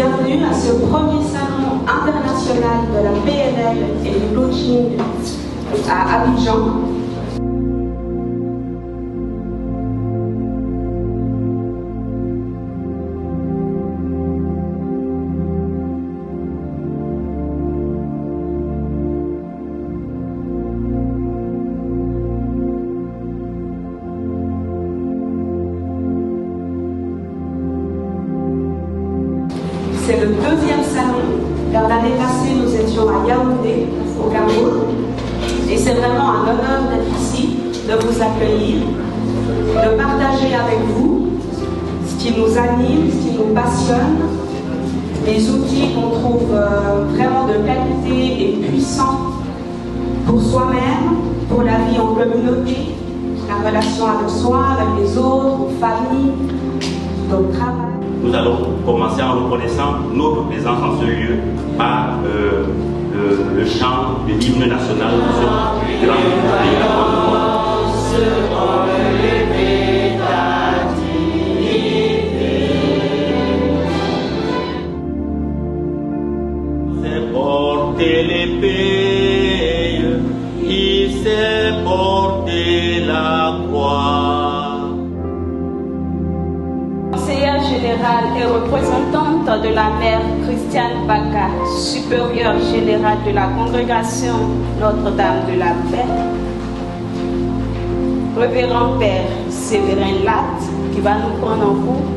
Bienvenue à ce premier salon international de la PNL et du coaching à Abidjan. C'est le deuxième salon, car l'année passée nous étions à Yaoundé, au Cameroun, et c'est vraiment un honneur d'être ici, de vous accueillir, de partager avec vous ce qui nous anime, ce qui nous passionne, des outils qu'on trouve vraiment de qualité et puissants pour soi-même, pour la vie en communauté, la relation avec soi, avec les autres, en famille, dans le travail. Nous allons commencer en reconnaissant notre présence en ce lieu par le chant de l'hymne national de ce grand pays de la Côte. C'est porter l'épée, il s'est porté la croix. Conseillère générale et représentante de la mère Christiane Baka, supérieure générale de la congrégation Notre-Dame de la Paix, révérend Père Séverin Latte, qui va nous prendre en cours.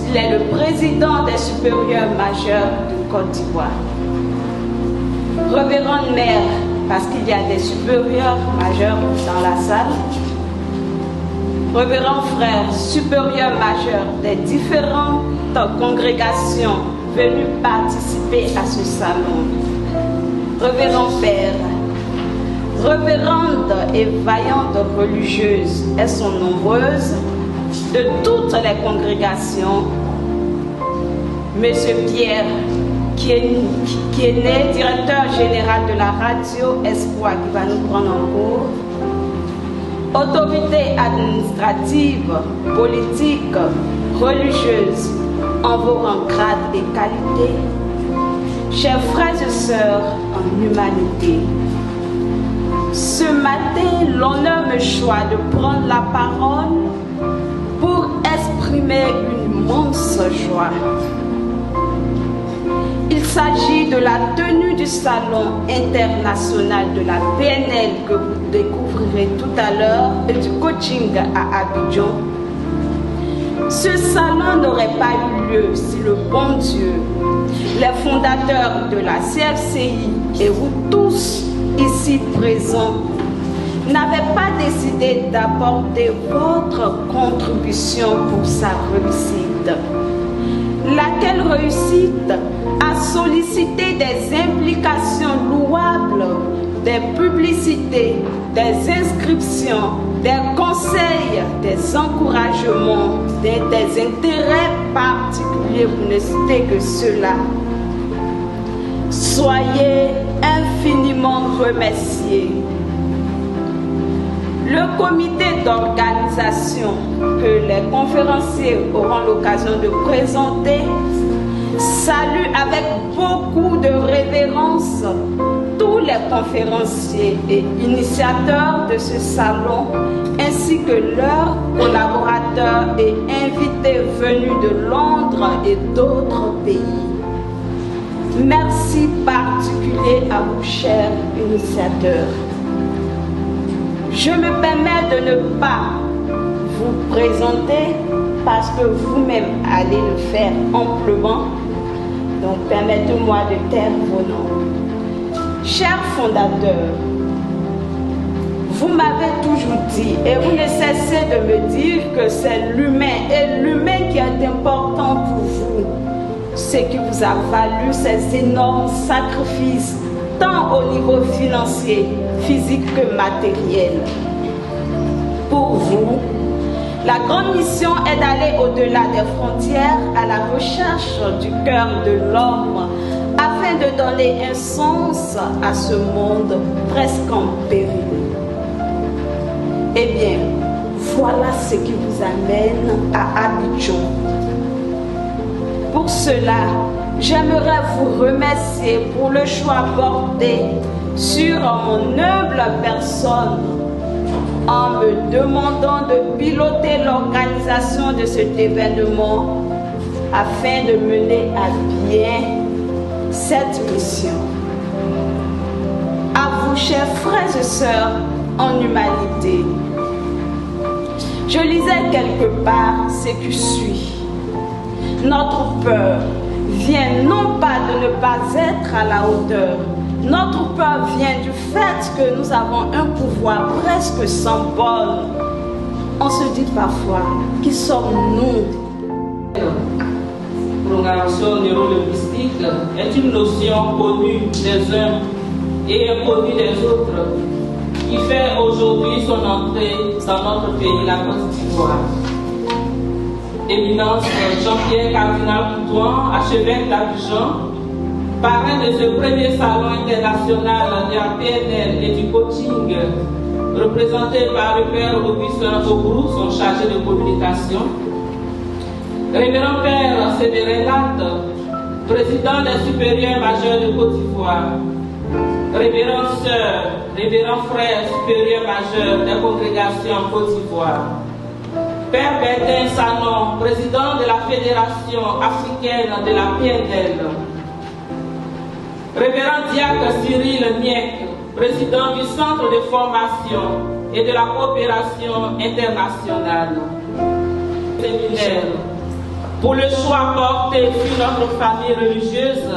Il est le président des supérieurs majeurs de Côte d'Ivoire. Révérende mère, parce qu'il y a des supérieurs majeurs dans la salle. Révérend frère supérieur majeur des différentes congrégations venues participer à ce salon. Révérend père, révérendes et vaillantes religieuses, elles sont nombreuses, de toutes les congrégations. Monsieur Pierre, qui est né directeur général de la radio Espoir, qui va nous prendre en cours. Autorités administratives, politiques, religieuses, en vos rangs, grades et qualités, chers frères et sœurs en humanité, ce matin, l'honneur me choisit de prendre la parole pour exprimer une immense joie. Il s'agit de la tenue du Salon international de la PNL que vous découvrirez tout à l'heure et du coaching à Abidjan. Ce salon n'aurait pas eu lieu si le bon Dieu, les fondateurs de la CFCI et vous tous ici présents n'avaient pas décidé d'apporter votre contribution pour sa réussite. Laquelle réussite a sollicité des implications louables, des publicités, des inscriptions, des conseils, des encouragements, des intérêts particuliers, pour ne citer que cela. Soyez infiniment remerciés. Le comité d'organisation que les conférenciers auront l'occasion de présenter salue avec beaucoup de révérence tous les conférenciers et initiateurs de ce salon ainsi que leurs collaborateurs et invités venus de Londres et d'autres pays. Merci particulier à vous, chers initiateurs. Je me permets de ne pas vous présenter parce que vous-même allez le faire amplement. Donc permettez-moi de taire vos noms. Chers fondateurs, vous m'avez toujours dit et vous ne cessez de me dire que c'est l'humain et l'humain qui est important pour vous. Ce qui vous a valu ces énormes sacrifices tant au niveau financier, physique que matériel. Pour vous, la grande mission est d'aller au-delà des frontières à la recherche du cœur de l'homme afin de donner un sens à ce monde presque en péril. Eh bien, voilà ce qui vous amène à Abidjan. Pour cela, j'aimerais vous remercier pour le choix porté sur mon humble personne en me demandant de piloter l'organisation de cet événement afin de mener à bien cette mission. À vous, chers frères et sœurs en humanité, je lisais quelque part ce qui suit. Notre peur vient non pas de ne pas être à la hauteur. Notre peur vient du fait que nous avons un pouvoir presque sans borne. On se dit parfois, qui sommes-nous? Programmation neurolinguistique est une notion connue des uns et inconnue des autres qui fait aujourd'hui son entrée dans notre pays, la Côte d'Ivoire. Éminence Jean-Pierre Cardinal Boutouan, archevêque d'Abidjan, parrain de ce premier salon international de la PNL et du coaching, représenté par le père Augustin Obrou, son chargé de communication. Révérend Père Séverin Latte, président des supérieurs majeurs de Côte d'Ivoire. Révérend Sœur, révérend Frère supérieur majeur des congrégations Côte d'Ivoire. Père Bertin Sanon, président de la Fédération africaine de la PNL. Révérend Diacre Cyril Niek, président du Centre de formation et de la coopération internationale. Séminaire. Pour le choix porté sur notre famille religieuse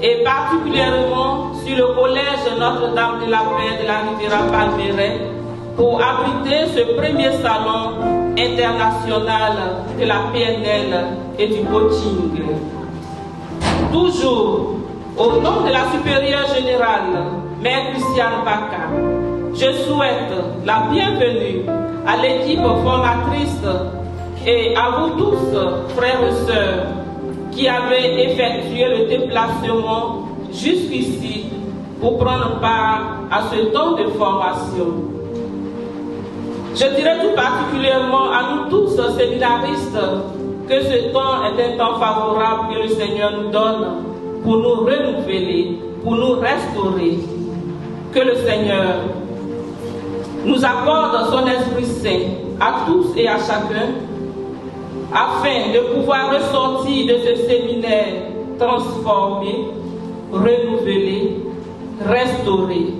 et particulièrement sur le collège Notre-Dame de la Paix de la Riviera Palmeraie pour abriter ce premier salon international de la PNL et du coaching. Toujours au nom de la supérieure générale, Mère Christiane Baka, je souhaite la bienvenue à l'équipe formatrice et à vous tous, frères et sœurs, qui avez effectué le déplacement jusqu'ici pour prendre part à ce temps de formation. Je dirais tout particulièrement à nous tous, séminaristes, que ce temps est un temps favorable que le Seigneur nous donne pour nous renouveler, pour nous restaurer. Que le Seigneur nous accorde son Esprit Saint à tous et à chacun, afin de pouvoir ressortir de ce séminaire transformé, renouvelé, restauré.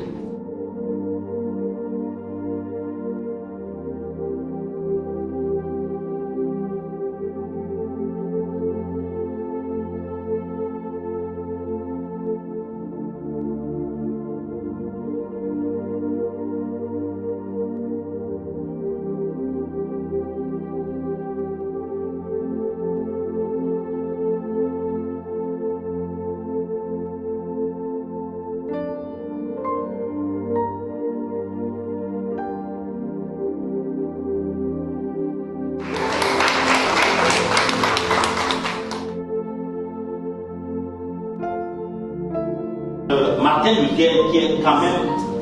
Martin Luther, qui est quand même